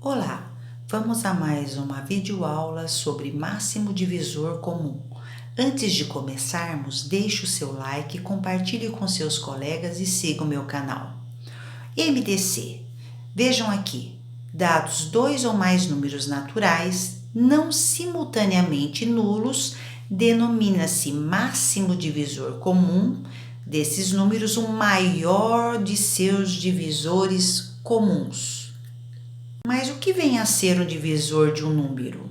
Olá, vamos a mais uma videoaula sobre máximo divisor comum. Antes de começarmos, deixe o seu like, compartilhe com seus colegas e siga o meu canal. MDC. Vejam aqui, dados dois ou mais números naturais, não simultaneamente nulos, denomina-se máximo divisor comum desses números o maior de seus divisores comuns. Mas o que vem a ser o divisor de um número?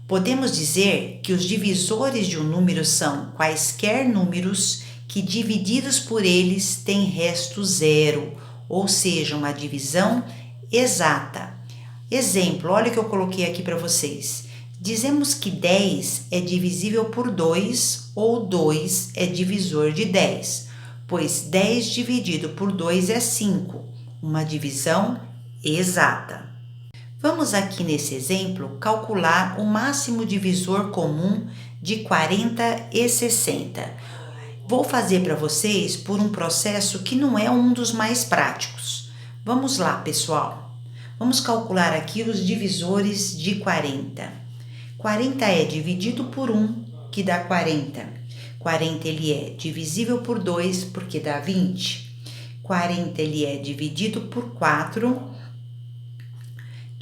Podemos dizer que os divisores de um número são quaisquer números que, divididos por eles, têm resto zero, ou seja, uma divisão exata. Exemplo, olha o que eu coloquei aqui para vocês. Dizemos que 10 é divisível por 2 ou 2 é divisor de 10, pois 10 dividido por 2 é 5, uma divisão exata. Vamos aqui nesse exemplo calcular o máximo divisor comum de 40 e 60. Vou fazer para vocês por um processo que não é um dos mais práticos. Vamos lá, pessoal. Vamos calcular aqui os divisores de 40. 40 é dividido por 1, que dá 40. 40 ele é divisível por 2, porque dá 20. 40 ele é dividido por 4,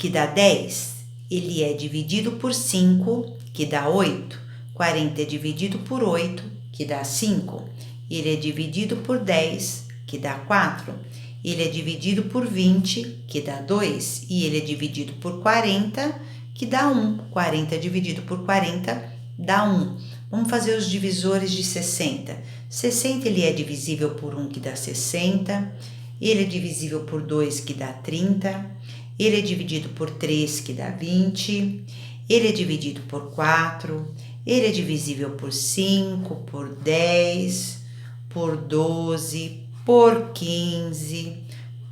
que dá 10, ele é dividido por 5, que dá 8. 40 é dividido por 8, que dá 5. Ele é dividido por 10, que dá 4. Ele é dividido por 20, que dá 2. E ele é dividido por 40, que dá 1. 40 dividido por 40 dá 1. Vamos fazer os divisores de 60. 60 ele é divisível por 1, que dá 60. Ele é divisível por 2, que dá 30. Ele é dividido por 3, que dá 20. Ele é dividido por 4. Ele é divisível por 5, por 10, por 12, por 15,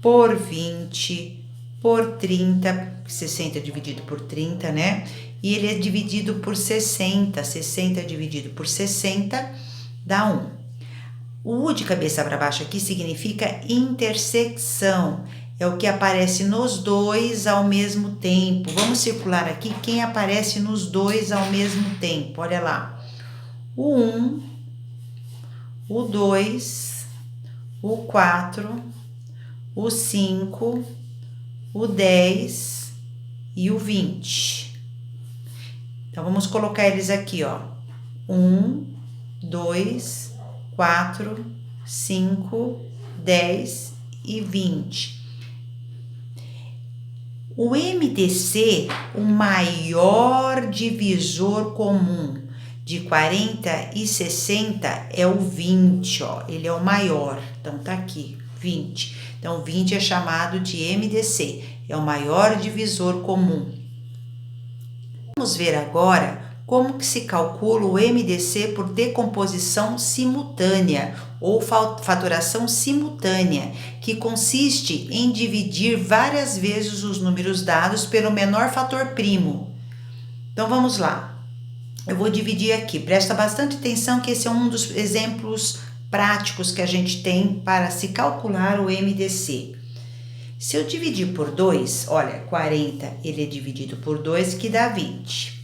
por 20, por 30. 60 é dividido por 30, né? E ele é dividido por 60. 60 dividido por 60 dá 1. O U de cabeça para baixo aqui significa intersecção. É o que aparece nos dois ao mesmo tempo. Vamos circular aqui quem aparece nos dois ao mesmo tempo. Olha lá. O 1, o 2, o 4, o 5, o 10 e o 20. Então, vamos colocar eles aqui, ó. 1, 2, 4, 5, 10 e 20. O MDC, o maior divisor comum de 40 e 60 é o 20, ó. Ele é o maior, então tá aqui, 20. Então, 20 é chamado de MDC, é o maior divisor comum. Vamos ver agora como que se calcula o MDC por decomposição simultânea ou fatoração simultânea, que consiste em dividir várias vezes os números dados pelo menor fator primo. Então, vamos lá. Eu vou dividir aqui. Presta bastante atenção que esse é um dos exemplos práticos que a gente tem para se calcular o MDC. Se eu dividir por 2, olha, 40 ele é dividido por 2, que dá 20.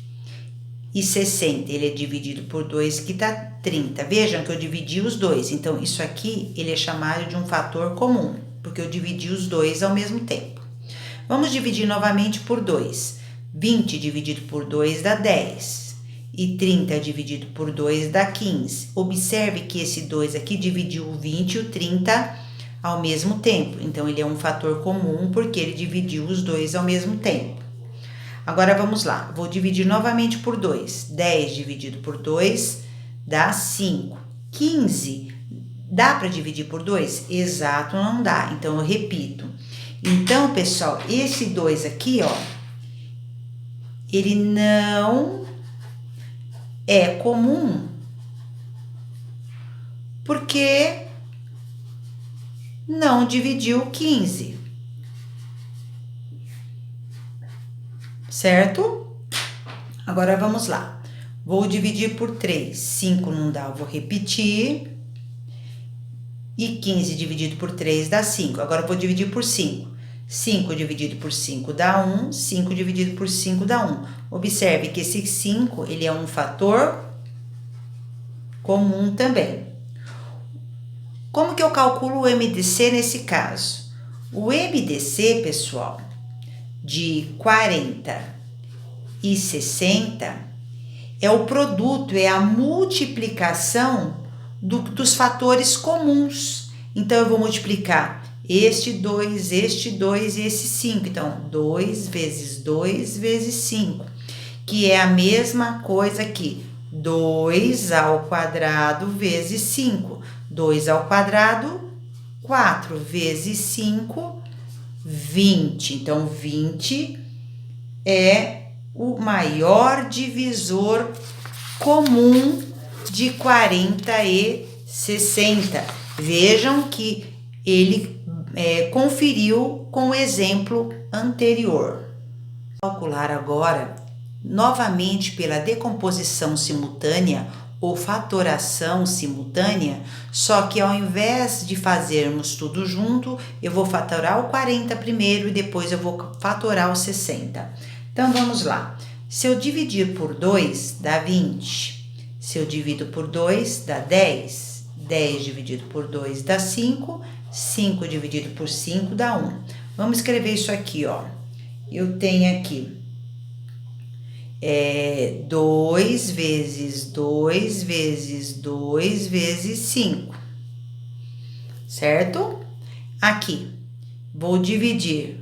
E 60 ele é dividido por 2, que dá 30. Vejam que eu dividi os dois. Então, isso aqui ele é chamado de um fator comum, porque eu dividi os dois ao mesmo tempo. Vamos dividir novamente por 2. 20 dividido por 2 dá 10. E 30 dividido por 2 dá 15. Observe que esse 2 aqui dividiu o 20 e o 30 ao mesmo tempo. Então, ele é um fator comum porque ele dividiu os dois ao mesmo tempo. Agora, vamos lá. Vou dividir novamente por 2. 10 dividido por 2 dá 5. 15 dá para dividir por 2? Exato, não dá. Então, eu repito. Então, pessoal, esse 2 aqui, ó, ele não é comum porque não dividiu 15. Certo? Agora, vamos lá. Vou dividir por 3. 5 não dá, eu vou repetir. E 15 dividido por 3 dá 5. Agora, eu vou dividir por 5. 5 dividido por 5 dá 1, 5 dividido por 5 dá 1. Observe que esse 5, ele é um fator comum também. Como que eu calculo o MDC nesse caso? O MDC, pessoal, de 40 e 60 é o produto, é a multiplicação dos fatores comuns. Então, eu vou multiplicar este 2 e esse 5. Então, 2 vezes 2 vezes 5, que é a mesma coisa aqui. 2 ao quadrado vezes 5. 2 ao quadrado, 4 vezes 5, 20. Então, 20 é o maior divisor comum de 40 e 60. Vejam que ele conferiu com o exemplo anterior. Vou calcular agora, novamente pela decomposição simultânea ou fatoração simultânea, só que ao invés de fazermos tudo junto, eu vou fatorar o 40 primeiro e depois eu vou fatorar o 60. Então, vamos lá. Se eu dividir por 2, dá 20. Se eu divido por 2, dá 10. 10 dividido por 2 dá 5. 5 dividido por 5 dá 1. Vamos escrever isso aqui, ó. Eu tenho aqui 2 vezes 2 vezes 2 vezes 5, certo? Aqui, vou dividir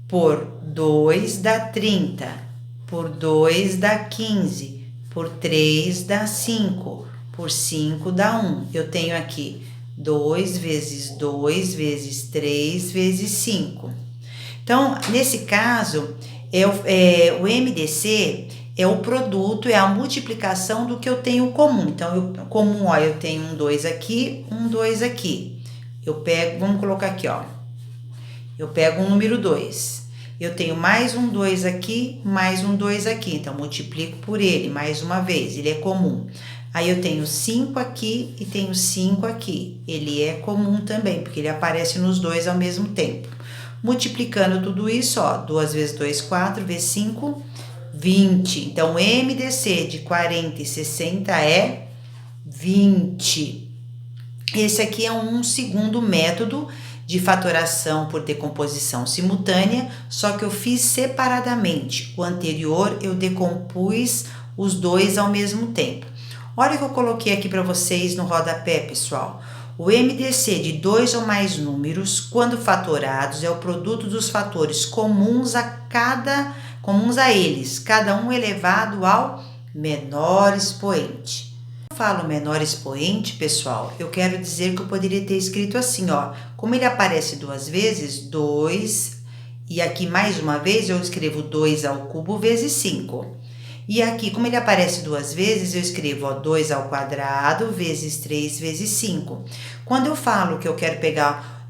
por 2 dá 30, por 2 dá 15, por 3 dá 5, por 5 dá 1. Eu tenho aqui 2 vezes 2 vezes 3 vezes 5. Então, nesse caso, o MDC é o produto, é a multiplicação do que eu tenho comum. Então, comum, ó, eu tenho um 2 aqui, um 2 aqui. Eu pego, vamos colocar aqui, ó. Eu pego um número 2. Eu tenho mais um 2 aqui, mais um 2 aqui. Então, multiplico por ele mais uma vez, ele é comum. Aí, eu tenho 5 aqui e tenho 5 aqui. Ele é comum também, porque ele aparece nos dois ao mesmo tempo. Multiplicando tudo isso, ó, 2 vezes 2, 4, vezes 5, 20. Então, o MDC de 40 e 60 é 20. Esse aqui é um segundo método de fatoração por decomposição simultânea, só que eu fiz separadamente. O anterior, eu decompus os dois ao mesmo tempo. Olha o que eu coloquei aqui para vocês no rodapé, pessoal. O MDC de dois ou mais números, quando fatorados, é o produto dos fatores comuns a eles, cada um elevado ao menor expoente. Quando eu falo menor expoente, pessoal, eu quero dizer que eu poderia ter escrito assim, ó, como ele aparece duas vezes, 2, e aqui mais uma vez eu escrevo 2 ao cubo vezes 5. E aqui, como ele aparece duas vezes, eu escrevo, ó, 2 ao quadrado vezes 3 vezes 5. Quando eu falo que eu quero pegar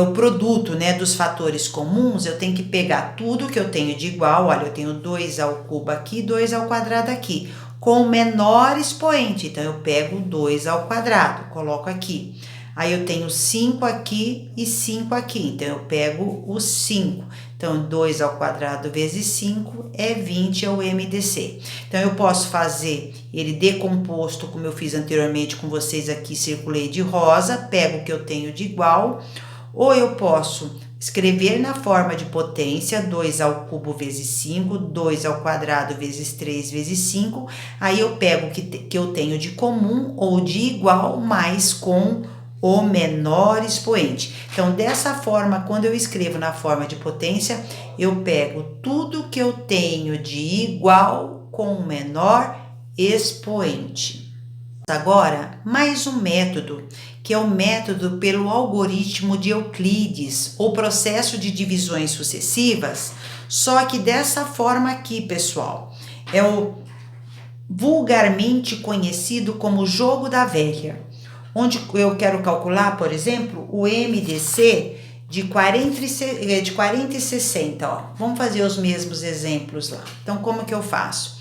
o produto, né, dos fatores comuns, eu tenho que pegar tudo que eu tenho de igual. Olha, eu tenho 2 ao cubo aqui, 2 ao quadrado aqui, com o menor expoente. Então, eu pego 2 ao quadrado, coloco aqui. Aí, eu tenho 5 aqui e 5 aqui, então eu pego o 5. Então, 2 ao quadrado vezes 5 é 20, é o MDC. Então, eu posso fazer ele decomposto, como eu fiz anteriormente com vocês aqui, circulei de rosa, pego o que eu tenho de igual, ou eu posso escrever na forma de potência, 2 ao cubo vezes 5, 2 ao quadrado vezes 3 vezes 5, aí eu pego o que eu tenho de comum ou de igual, mais com o menor expoente. Então, dessa forma, quando eu escrevo na forma de potência, eu pego tudo que eu tenho de igual com o menor expoente. Agora, mais um método, que é o método pelo algoritmo de Euclides, ou processo de divisões sucessivas, só que dessa forma aqui, pessoal, é o vulgarmente conhecido como jogo da velha, onde eu quero calcular, por exemplo, o MDC de 40 e 60, ó. Vamos fazer os mesmos exemplos lá. Então, como que eu faço?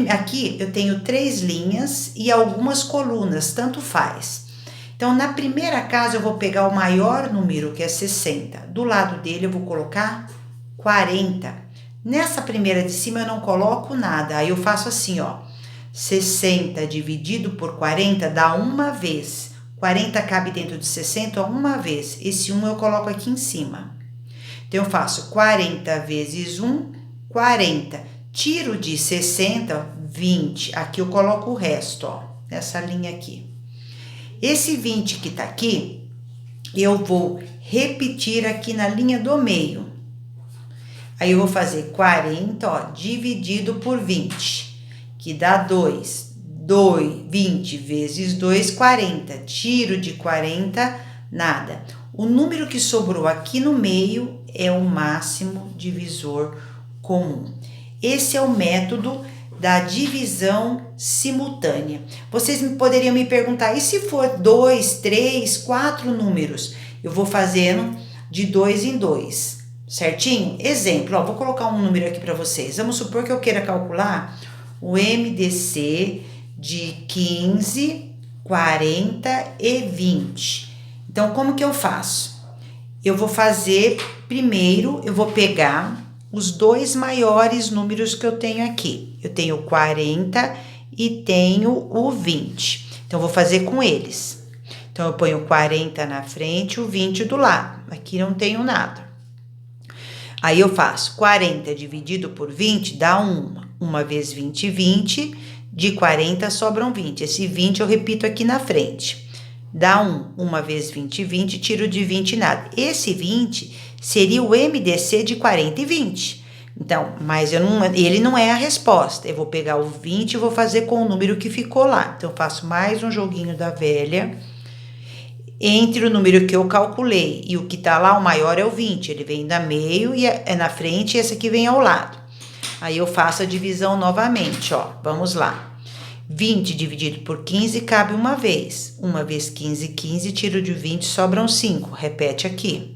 Aqui eu tenho 3 linhas e algumas colunas, tanto faz. Então, na primeira casa, eu vou pegar o maior número, que é 60. Do lado dele, eu vou colocar 40. Nessa primeira de cima, eu não coloco nada. Aí, eu faço assim, ó. 60 dividido por 40 dá uma vez. 40 cabe dentro de 60 uma vez. Esse 1 eu coloco aqui em cima. Então, eu faço 40 vezes 1, 40. Tiro de 60, 20. Aqui eu coloco o resto, ó. Nessa linha aqui. Esse 20 que tá aqui, eu vou repetir aqui na linha do meio. Aí, eu vou fazer 40, ó, dividido por 20, que dá 2. 20 vezes 2, 40. Tiro de 40, nada. O número que sobrou aqui no meio é o máximo divisor comum. Esse é o método da divisão simultânea. Vocês poderiam me perguntar, e se for 2, 3, 4 números? Eu vou fazendo de 2 em 2, certinho? Exemplo, ó, vou colocar um número aqui para vocês. Vamos supor que eu queira calcular o MDC de 15, 40 e 20. Então, como que eu faço? Eu vou fazer, primeiro, eu vou pegar os dois maiores números que eu tenho aqui. Eu tenho o 40 e tenho o 20. Então, eu vou fazer com eles. Então, eu ponho o 40 na frente e o 20 do lado. Aqui não tenho nada. Aí, eu faço 40 dividido por 20 dá 1. 1 vezes 20, 20. De 40 sobram 20. Esse 20 eu repito aqui na frente. Dá 1. 1 vezes 20, 20. Tiro de 20 nada. Esse 20 seria o MDC de 40 e 20. Então, mas ele não é a resposta. Eu vou pegar o 20 e vou fazer com o número que ficou lá. Então, eu faço mais um joguinho da velha. Entre o número que eu calculei e o que tá lá, o maior é o 20. Ele vem da meio e é na frente e esse aqui vem ao lado. Aí, eu faço a divisão novamente, ó. Vamos lá. 20 dividido por 15 cabe uma vez. 1 vezes 15, 15. Tiro de 20, sobram 5. Repete aqui.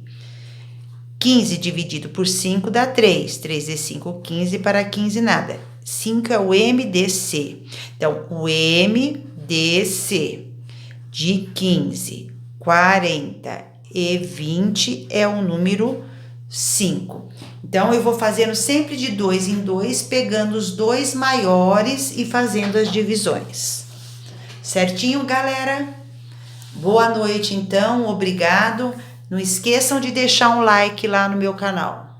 15 dividido por 5 dá 3. 3 vezes 5, 15. Para 15, nada. 5 é o MDC. Então, o MDC de 15, 40 e 20 é o número 5. Então, eu vou fazendo sempre de 2 em 2, pegando os dois maiores e fazendo as divisões. Certinho, galera? Boa noite, então. Obrigado. Não esqueçam de deixar um like lá no meu canal.